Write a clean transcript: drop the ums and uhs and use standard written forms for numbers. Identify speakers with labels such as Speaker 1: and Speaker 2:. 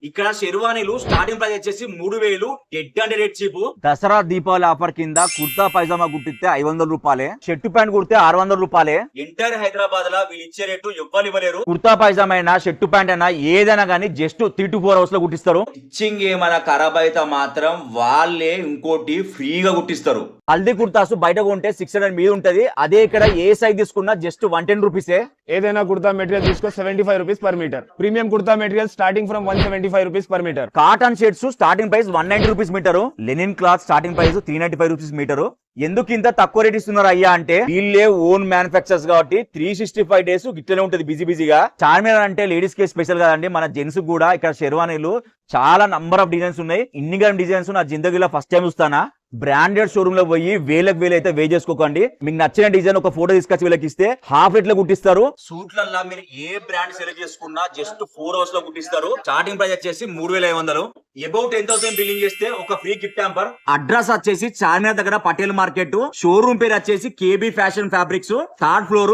Speaker 1: ఇక్కడ శెర్వానీలు starting price వచ్చేసి 3000 dead and rate cheap.
Speaker 2: Dasara Deepavali offer కింద కుర్తా పైజామా కుట్టిస్తే 500 రూపాయలే, షర్టు ప్యాంట్ కుడితే 600 రూపాయలే.
Speaker 1: ఎంటైర్ హైదరాబాద్ లా వీళ్ళు ఇచ్చే రేటు ఎవ్వరు ఇవ్వలేరు.
Speaker 2: కుర్తా పైజామా అయినా షర్టు ప్యాంట్ అయినా ఏదైనా గానీ జస్ట్ 3 to 4 అవర్స్ లో కుట్టిస్తారు.
Speaker 1: స్టిచ్చింగ్ ఏమైనా ఖరాబ్ అయితే మాత్రం వాళ్ళే ఇంకోటి ఫ్రీగా కుట్టిస్తారు.
Speaker 2: హల్దీ కుర్తాసు బయట కొంటే 600 మీద ఉంటది, అదే ఇక్కడ ఏ సైజ్ తీసుకున్నా జస్ట్ 110 రూపీసే.
Speaker 3: ఏదైనా కుర్తా మెటీరియల్ తీసుకో 75 rupees per metre. Premium kurta material starting from 175 rupees per metre.
Speaker 2: Cotton shirts starting price 190 rupees metre. Linen cloth starting price 395 rupees metre. ఎందుకు ఇంత తక్కువ రేట్ ఇస్తున్నారు అయ్యా అంటే వీళ్ళే ఓన్ మ్యానుఫాక్చర్స్ కాబట్టి 365 డేస్ ఇట్లనే ఉంటది బిజీగా. చార్మినార్ అంటే లేడీస్ కి స్పెషల్ కదండి, మన జెంట్స్ కూడా ఇక్కడ శెర్వానీలు చాలా నంబర్ ఆఫ్ డిజైన్స్ ఉన్నాయి. ఇన్ని గణం డిజైన్స్ నా జిందగీలో ఫస్ట్ టైం చూస్తానా. బ్రాండెడ్ షోరూమ్ లో పోయి వేలకు అయితే వే చేసుకోకండి. మీకు నచ్చిన డిజైన్ ఒక ఫోటో తీసుకొచ్చి వీళ్ళకి ఇస్తే హాఫ్ రేట్ లో కుట్టిస్తారు.
Speaker 1: సూట్లల్లా మీరు ఏ బ్రాండ్ సెలెక్ట్ చేసుకున్నా జస్ట్ 4 అవర్స్ లో కుట్టిస్తారు. స్టార్టింగ్ ప్రైస్ వచ్చేసి 3500. అబౌట్ 10,000 బిల్లింగ్ చేస్తే ఒక ఫ్రీ గిఫ్ట్ హ్యాంపర్. అడ్రస్ వచ్చేసి చార్మినార్ దగ్గర పటేల్ మార్కెట్. షోరూమ్ పేరు వచ్చేసి KB fashion fabrics, 3rd floor.